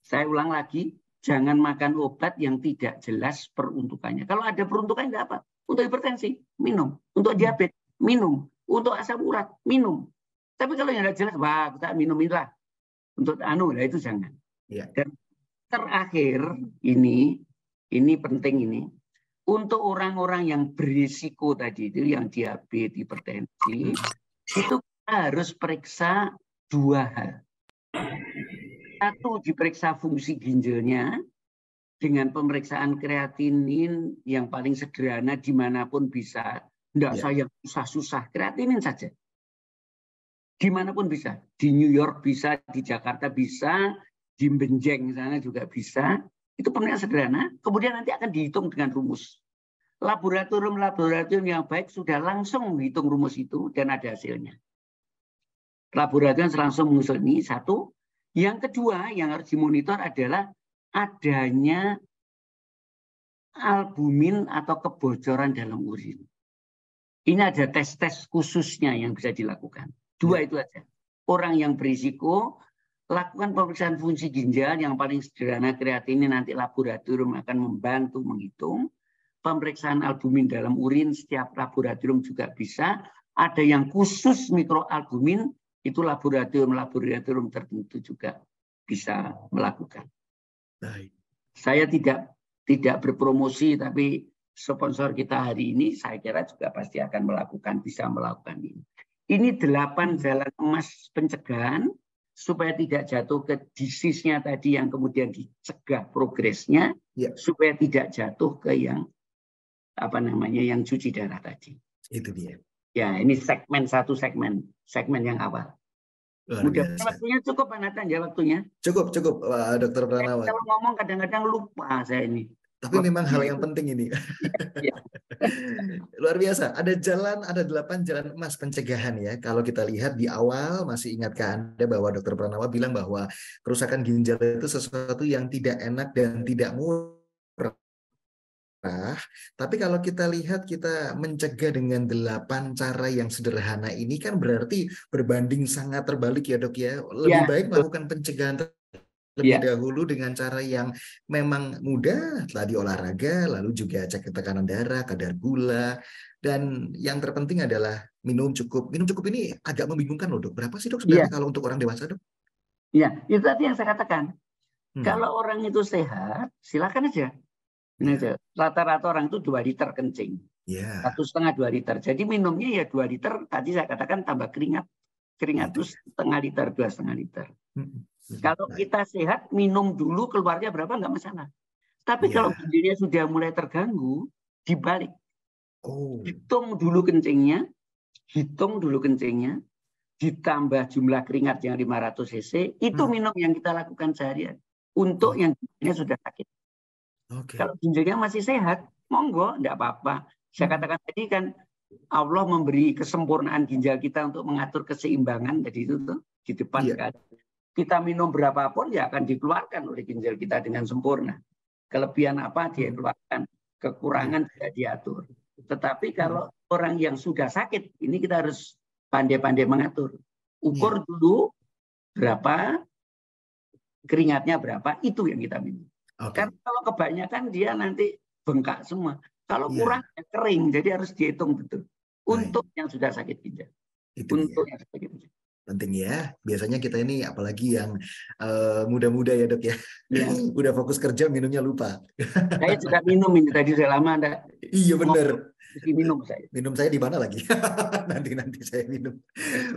Saya ulang lagi, jangan makan obat yang tidak jelas peruntukannya. Kalau ada peruntukannya enggak apa. Untuk hipertensi, minum. Untuk diabetes, minum. Untuk asam urat, minum. Tapi kalau yang tidak jelas, wah kita minum inilah. Untuk nah itu jangan. Yeah. Dan terakhir ini penting ini. Untuk orang-orang yang berisiko tadi itu, yang diabetes, hipertensi, itu kita harus periksa 2 hal. Satu, diperiksa fungsi ginjalnya dengan pemeriksaan kreatinin yang paling sederhana dimanapun bisa. Tidak usah yang susah-susah, kreatinin saja. Dimanapun bisa. Di New York bisa, di Jakarta bisa, di Benjeng sana juga bisa. Itu pemeriksaan sederhana. Kemudian nanti akan dihitung dengan rumus. Laboratorium yang baik sudah langsung menghitung rumus itu dan ada hasilnya. Laboratorium langsung mengusul ini, satu. Yang kedua yang harus dimonitor adalah adanya albumin atau kebocoran dalam urin. Ini ada tes-tes khususnya yang bisa dilakukan. 2 itu aja. Orang yang berisiko, lakukan pemeriksaan fungsi ginjal yang paling sederhana kreatinin, nanti laboratorium akan membantu menghitung. Pemeriksaan albumin dalam urin setiap laboratorium juga bisa. Ada yang khusus mikroalbumin, itu laboratorium tertentu juga bisa melakukan. Baik. Saya tidak berpromosi, tapi sponsor kita hari ini saya kira juga pasti akan bisa melakukan ini. Ini 8 jalan emas pencegahan supaya tidak jatuh ke disease-nya tadi yang kemudian dicegah progresnya, supaya tidak jatuh ke yang yang cuci darah tadi. Itu dia. Ya, ini segmen yang awal. Udah waktunya cukup, Pak Nathan, ya waktunya? Cukup, Dokter Pranawa. Kalau ngomong kadang-kadang lupa saya ini. Tapi memang hal yang penting ini. Ya. Luar biasa. Ada 8 jalan emas pencegahan ya. Kalau kita lihat di awal, masih ingatkah Anda bahwa Dokter Pranawa bilang bahwa kerusakan ginjal itu sesuatu yang tidak enak dan tidak murah. Tapi kalau kita lihat, kita mencegah dengan 8 cara yang sederhana ini kan berarti berbanding sangat terbalik ya Dok ya. Lebih baik melakukan pencegahan lebih dahulu dengan cara yang memang mudah, tadi olahraga, lalu juga cek tekanan darah, kadar gula, dan yang terpenting adalah minum cukup. Minum cukup ini agak membingungkan loh Dok. Berapa sih Dok sebenarnya kalau untuk orang dewasa Dok? Iya, itu tadi yang saya katakan. Kalau orang itu sehat, silakan aja. Rata-rata orang itu 2 liter kencing, 1,5-2 liter. Jadi minumnya ya 2 liter. Tadi saya katakan tambah keringat itu 0,5 liter, 2,5 liter. Kalau kita sehat, minum dulu keluarnya berapa nggak masalah. Tapi kalau ginjalnya sudah mulai terganggu, dibalik. Hitung dulu kencingnya, ditambah jumlah keringat yang 500 cc, itu minum yang kita lakukan seharian. Untuk yang ginjalnya sudah sakit. Kalau ginjalnya masih sehat, monggo, enggak apa-apa. Saya katakan tadi kan, Allah memberi kesempurnaan ginjal kita untuk mengatur keseimbangan. Jadi itu tuh di depan kan. Kita minum berapapun ya akan dikeluarkan oleh ginjal kita dengan sempurna. Kelebihan apa dia keluarkan, kekurangan tidak diatur. Tetapi kalau orang yang sudah sakit, ini kita harus pandai-pandai mengatur. Ukur dulu berapa, keringatnya berapa, itu yang kita minum. Karena kalau kebanyakan dia nanti bengkak semua. Kalau kurang kering, jadi harus dihitung betul. Untuk yang sudah sakit ginjal. Untuk yang sakit ginjal. Penting ya. Biasanya kita ini apalagi yang muda-muda ya Dok ya. Udah fokus kerja minumnya lupa. Saya juga minum ini tadi sudah lama Anda. Iya benar. Minum saya di mana lagi? nanti saya minum.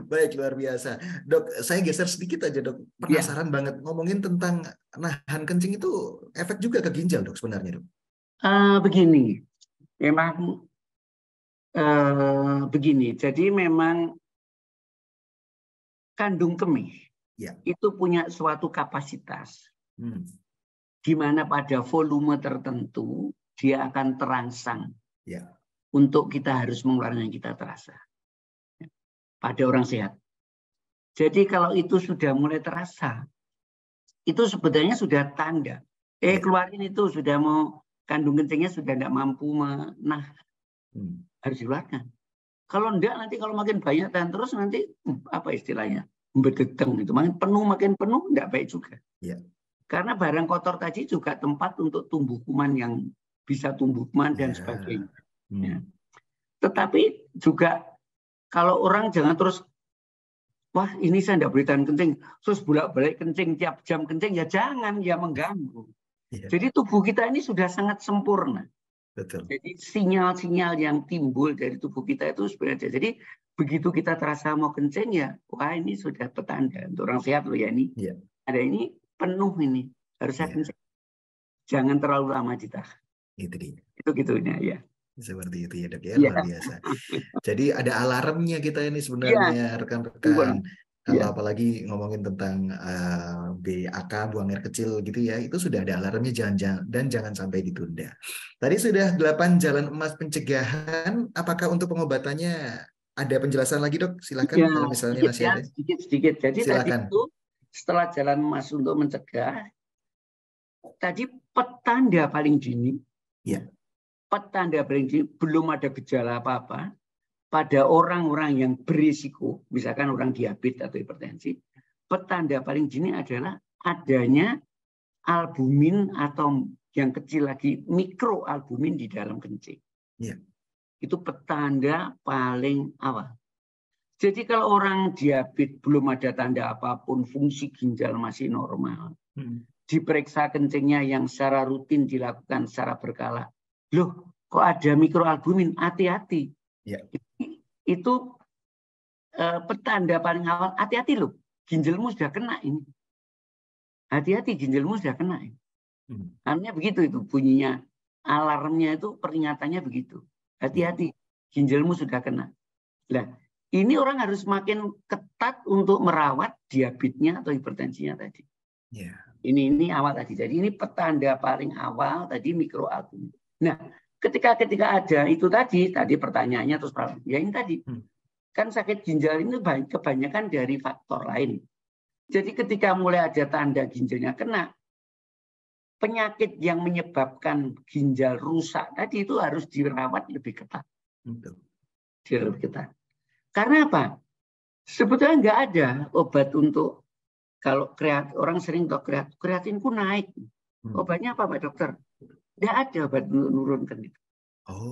Baik, luar biasa. Dok, saya geser sedikit aja Dok. Penasaran banget ngomongin tentang nahan kencing itu efek juga ke ginjal Dok sebenarnya Dok. Begini, memang begini, jadi memang kandung kemih itu punya suatu kapasitas di mana pada volume tertentu dia akan terangsang untuk kita harus mengeluarkan yang kita terasa pada orang sehat. Jadi kalau itu sudah mulai terasa, itu sebetulnya sudah tanda. Keluarin itu sudah mau, kandung kencingnya sudah tidak mampu harus dikeluarkan. Kalau enggak nanti kalau makin banyak dan terus nanti apa istilahnya bedeteng itu makin penuh enggak baik juga. Karena barang kotor tadi juga tempat untuk tumbuh kuman yang bisa tumbuh kuman dan sebagainya. Tetapi juga kalau orang jangan terus wah ini saya enggak boleh tahan kencing terus bolak-balik kencing tiap jam kencing, ya jangan, ya mengganggu. Jadi tubuh kita ini sudah sangat sempurna. Betul. Jadi sinyal-sinyal yang timbul dari tubuh kita itu sebenarnya. Jadi begitu kita terasa mau kencing ya, wah ini sudah petanda untuk orang sehat loh ya ini. Ada ini penuh ini, harus kencing. Jangan terlalu lama ditahan. Itu dia. Itu gitunya ya. Seperti itu ya Dok ya, luar biasa. Jadi ada alarmnya kita ini sebenarnya rekan-rekan. Kalau apalagi ngomongin tentang BAK, buang air kecil gitu ya, itu sudah ada alarmnya, jangan sampai ditunda. Tadi sudah 8 jalan emas pencegahan, apakah untuk pengobatannya ada penjelasan lagi Dok? Silakan kalau misalnya masih ada. Sedikit. Jadi silakan. Tadi itu setelah jalan emas untuk mencegah, tadi petanda paling dini, petanda paling dini belum ada gejala apa-apa. Pada orang-orang yang berisiko, misalkan orang diabetes atau hipertensi, petanda paling dini adalah adanya albumin atau yang kecil lagi mikroalbumin di dalam kencing. Itu petanda paling awal. Jadi kalau orang diabetes belum ada tanda apapun, fungsi ginjal masih normal, diperiksa kencingnya yang secara rutin dilakukan secara berkala, loh kok ada mikroalbumin, hati-hati. Itu petanda paling awal, hati-hati loh, ginjalmu sudah kena ini. Hati-hati, ginjalmu sudah kena ini. Artinya begitu itu bunyinya, alarmnya itu peringatannya begitu. Hati-hati, ginjalmu sudah kena. Nah, ini orang harus makin ketat untuk merawat diabetesnya atau hipertensinya tadi. Ini awal tadi. Jadi ini petanda paling awal tadi mikroalbumin. Nah, ketika ada itu tadi pertanyaannya terus ya ini tadi kan sakit ginjal ini kebanyakan dari faktor lain. Jadi ketika mulai ada tanda ginjalnya kena, penyakit yang menyebabkan ginjal rusak tadi itu harus dirawat lebih ketat. Lebih ketat. Karena apa? Sebetulnya nggak ada obat untuk kalau orang sering tahu kreatinku naik. Obatnya apa Pak Dokter? Tidak ada obat menurunkan itu.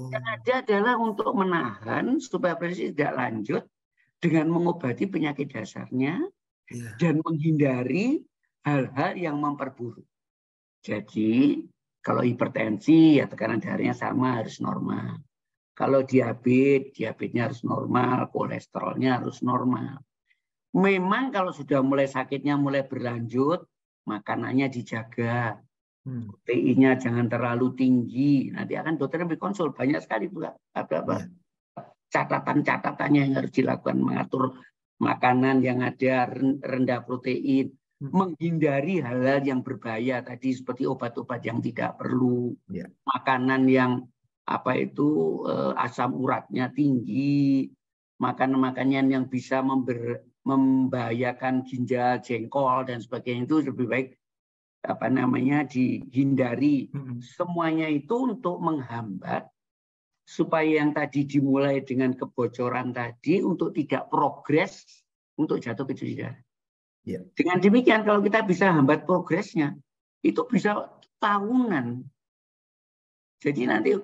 Yang ada adalah untuk menahan supaya proses tidak lanjut dengan mengobati penyakit dasarnya dan menghindari hal-hal yang memperburuk. Jadi kalau hipertensi ya tekanan darahnya sama harus normal. Kalau diabetesnya harus normal, kolesterolnya harus normal. Memang kalau sudah mulai sakitnya mulai berlanjut, makanannya dijaga. Proteinnya jangan terlalu tinggi. Nanti akan dokter lebih konsul banyak sekali pula catatan-catatannya yang harus dilakukan, mengatur makanan yang ada rendah protein, menghindari hal-hal yang berbahaya tadi seperti obat-obat yang tidak perlu, makanan yang asam uratnya tinggi, makanan-makanan yang bisa membahayakan ginjal, jengkol dan sebagainya itu lebih baik dihindari. Semuanya itu untuk menghambat supaya yang tadi dimulai dengan kebocoran tadi untuk tidak progres untuk jatuh ke cuci darah. Dengan demikian kalau kita bisa hambat progresnya itu bisa tahunan. Jadi nanti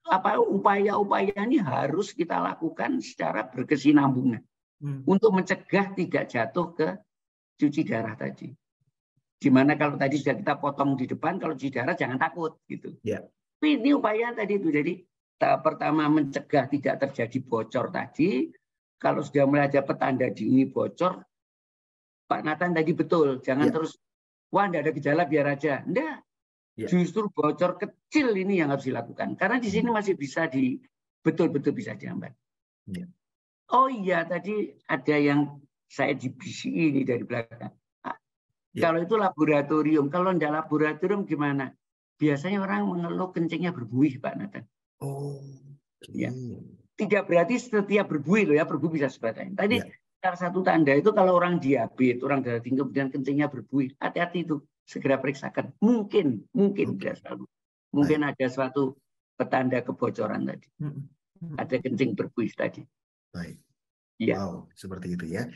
upaya-upaya ini harus kita lakukan secara berkesinambungan untuk mencegah tidak jatuh ke cuci darah tadi. Dimana kalau tadi sudah kita potong di depan, kalau cuci darah jangan takut gitu. Tapi ini upaya tadi itu. Jadi tahap pertama mencegah tidak terjadi bocor tadi. Kalau sudah mulai ada petanda dini bocor, Pak Nathan tadi betul, jangan terus wah enggak ada gejala biar aja. Enggak. Justru bocor kecil ini yang harus dilakukan. Karena di sini masih bisa betul-betul bisa dihambat. Ya. Oh iya, tadi ada yang saya di BCI ini dari belakang. Ya. Kalau itu laboratorium, kalau tidak laboratorium gimana? Biasanya orang mengeluh kencingnya berbuih, Pak Nathan. Oh, ya. Tidak berarti setiap berbuih loh ya, berbuih bisa sebagainya. Tadi ya. salah satu tanda itu kalau orang diabetes, orang darah tinggi kemudian kencingnya berbuih, hati-hati itu, segera periksakan. Mungkin tidak selalu. Mungkin ada suatu petanda kebocoran tadi. Ada kencing berbuih tadi. Baik. Ya. Wow, seperti itu ya.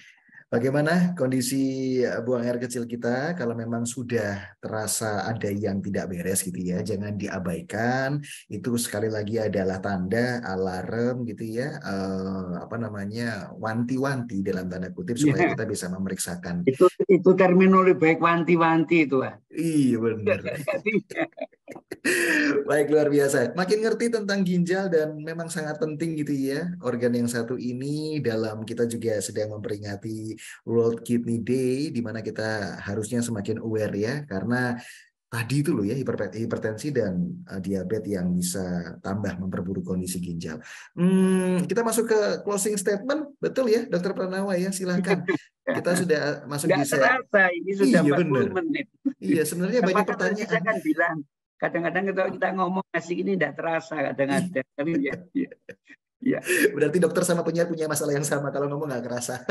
Bagaimana kondisi buang air kecil kita kalau memang sudah terasa ada yang tidak beres gitu ya, jangan diabaikan. Itu sekali lagi adalah tanda alarm gitu ya, wanti-wanti dalam tanda kutip supaya kita bisa memeriksakan. Itu terminologi baik, wanti-wanti itu. Iya benar. Baik, luar biasa. Makin ngerti tentang ginjal dan memang sangat penting gitu ya. Organ yang satu ini dalam kita juga sedang memperingati World Kidney Day, di mana kita harusnya semakin aware ya. Karena tadi itu loh ya, hipertensi dan diabetes yang bisa tambah memperburuk kondisi ginjal. Kita masuk ke closing statement, betul ya Dokter Pranawa ya, silahkan. Kita sudah masuk di terasa, ini sudah 40 bener. menit. Iya, sebenarnya banyak pertanyaan. Saya kan bilang, kadang-kadang kalau kita ngomong asik ini tidak terasa kadang-kadang. Tapi ya. Berarti dokter sama penyiar punya masalah yang sama kalau ngomong nggak kerasa.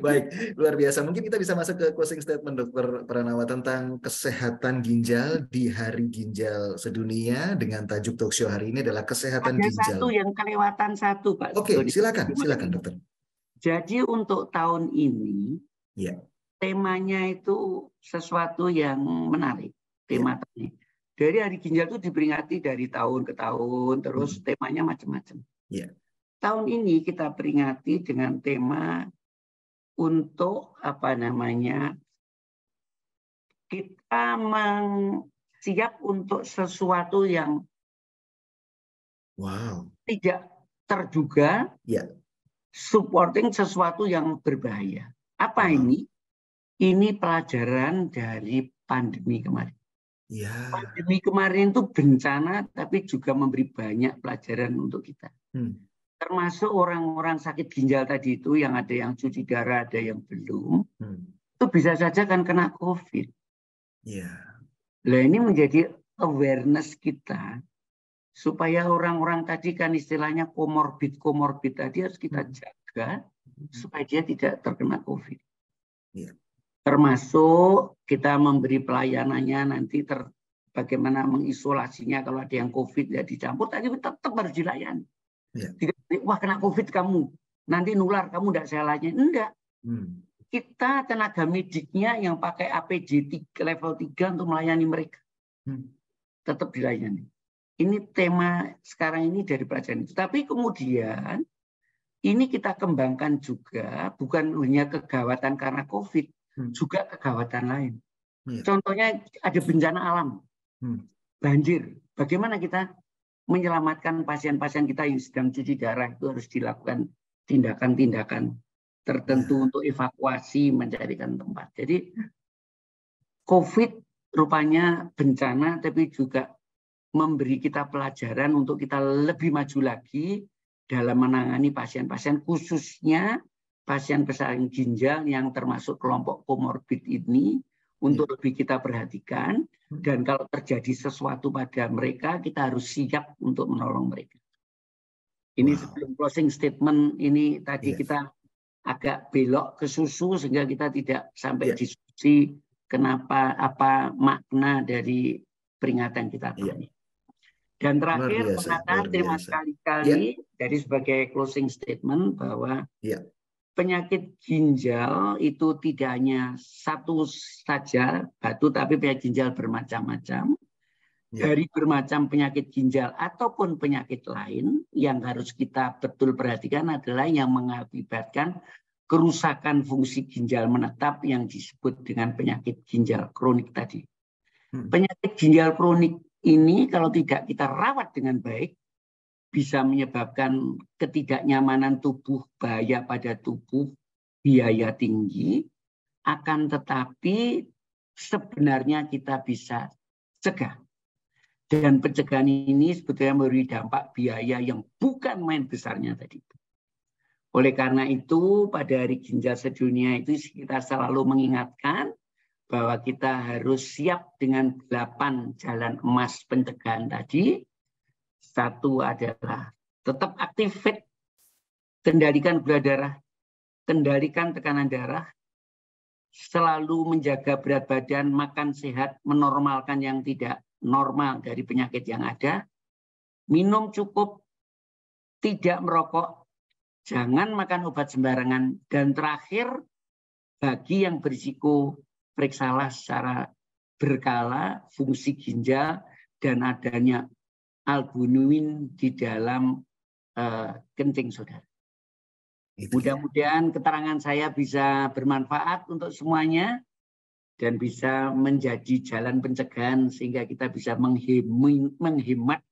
Baik, luar biasa. Mungkin kita bisa masuk ke closing statement Dokter Pranawa tentang kesehatan ginjal di Hari Ginjal Sedunia dengan tajuk talk show hari ini adalah kesehatan ginjal. Ada satu yang kelewatan satu, Pak. Oke, silakan dokter. Jadi untuk tahun ini, temanya itu sesuatu yang menarik. Tema tadi. Dari Hari Ginjal itu diperingati dari tahun ke tahun, terus temanya macam-macam. Tahun ini kita peringati dengan tema untuk kita siap untuk sesuatu yang tidak terduga, supporting sesuatu yang berbahaya. Apa ini? Ini pelajaran dari pandemi kemarin. Pandemi kemarin itu bencana, tapi juga memberi banyak pelajaran untuk kita. Termasuk orang-orang sakit ginjal tadi itu, yang ada yang cuci darah, ada yang belum, itu bisa saja kan kena COVID. Nah, ini menjadi awareness kita, supaya orang-orang tadi kan istilahnya komorbid tadi harus kita jaga, supaya dia tidak terkena COVID. Termasuk kita memberi pelayanannya nanti bagaimana mengisolasinya kalau ada yang COVID ya dicampur, tadi tetap harus dilayani. Tidak, wah kena COVID kamu, nanti nular kamu tidak saya layani. Enggak. Kita tenaga mediknya yang pakai APD level 3 untuk melayani mereka. Tetap dilayani. Ini tema sekarang ini dari pelajaran itu. Tapi kemudian ini kita kembangkan juga bukan hanya kegawatan karena COVID, juga kegawatan lain. Contohnya ada bencana alam, banjir. Bagaimana kita menyelamatkan pasien-pasien kita yang sedang cuci darah, itu harus dilakukan tindakan-tindakan tertentu untuk evakuasi, mencarikan tempat. Jadi COVID rupanya bencana, tapi juga memberi kita pelajaran untuk kita lebih maju lagi dalam menangani pasien-pasien, khususnya pasien ginjal yang termasuk kelompok komorbid ini, untuk lebih kita perhatikan, dan kalau terjadi sesuatu pada mereka, kita harus siap untuk menolong mereka. Ini sebelum closing statement ini tadi kita agak belok ke susu sehingga kita tidak sampai diskusi kenapa, apa makna dari peringatan kita ini. Dan terakhir, terima sekali dari sebagai closing statement bahwa penyakit ginjal itu tidak hanya satu saja batu, tapi penyakit ginjal bermacam-macam. Dari bermacam penyakit ginjal ataupun penyakit lain yang harus kita betul perhatikan adalah yang mengakibatkan kerusakan fungsi ginjal menetap yang disebut dengan penyakit ginjal kronik tadi. Penyakit ginjal kronik ini kalau tidak kita rawat dengan baik, bisa menyebabkan ketidaknyamanan tubuh, bahaya pada tubuh, biaya tinggi, akan tetapi sebenarnya kita bisa cegah. Dan pencegahan ini sebetulnya memberi dampak biaya yang bukan main besarnya tadi. Oleh karena itu, pada Hari Ginjal Sedunia itu kita selalu mengingatkan bahwa kita harus siap dengan 8 jalan emas pencegahan tadi. Satu adalah tetap aktif fit, kendalikan gula darah, kendalikan tekanan darah, selalu menjaga berat badan, makan sehat, menormalkan yang tidak normal dari penyakit yang ada, minum cukup, tidak merokok, jangan makan obat sembarangan, dan terakhir, bagi yang berisiko, periksalah secara berkala fungsi ginjal dan adanya albumin di dalam kencing saudara. Mudah-mudahan keterangan saya bisa bermanfaat untuk semuanya dan bisa menjadi jalan pencegahan sehingga kita bisa menghemat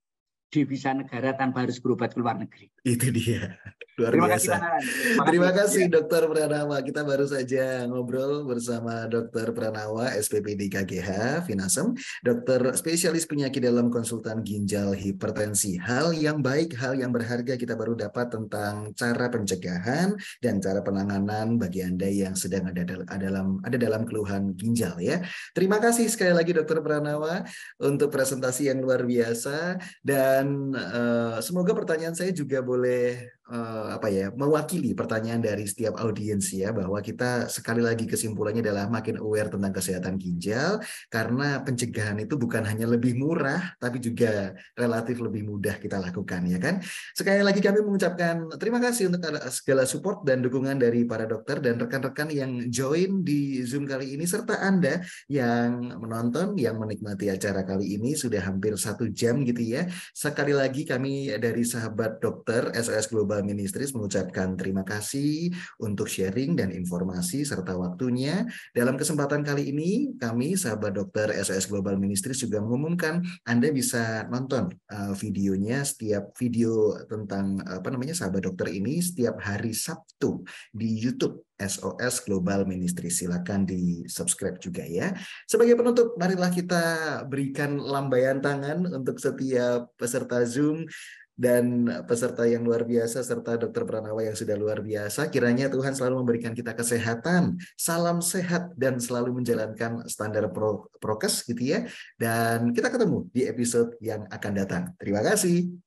devisa negara tanpa harus berobat ke luar negeri. Itu dia. Luar Terima biasa. kasih, Pak Naran. Terima kasih Dr. Pranawa. Kita baru saja ngobrol bersama Dr. Pranawa, SPPD KGH, Finasem, dokter spesialis penyakit dalam konsultan ginjal hipertensi. Hal yang baik, hal yang berharga kita baru dapat tentang cara pencegahan dan cara penanganan bagi Anda yang sedang ada dalam keluhan ginjal ya. Terima kasih sekali lagi Dr. Pranawa untuk presentasi yang luar biasa dan semoga pertanyaan saya juga boleh mewakili pertanyaan dari setiap audiens ya, bahwa kita sekali lagi kesimpulannya adalah makin aware tentang kesehatan ginjal karena pencegahan itu bukan hanya lebih murah tapi juga relatif lebih mudah kita lakukan ya kan. Sekali lagi kami mengucapkan terima kasih untuk segala support dan dukungan dari para dokter dan rekan-rekan yang join di Zoom kali ini serta Anda yang menonton, yang menikmati acara kali ini sudah hampir 1 jam gitu ya. Sekali lagi kami dari sahabat dokter SOS Global Ministries mengucapkan terima kasih untuk sharing dan informasi serta waktunya. Dalam kesempatan kali ini kami sahabat dokter SOS Global Ministries juga mengumumkan Anda bisa nonton videonya, setiap video tentang sahabat dokter ini setiap hari Sabtu di YouTube SOS Global Ministry. Silakan di subscribe juga ya. Sebagai penutup, marilah kita berikan lambaian tangan untuk setiap peserta Zoom dan peserta yang luar biasa serta Dr. Pranawa yang sudah luar biasa. Kiranya Tuhan selalu memberikan kita kesehatan, salam sehat dan selalu menjalankan standar prokes gitu ya. Dan kita ketemu di episode yang akan datang. Terima kasih.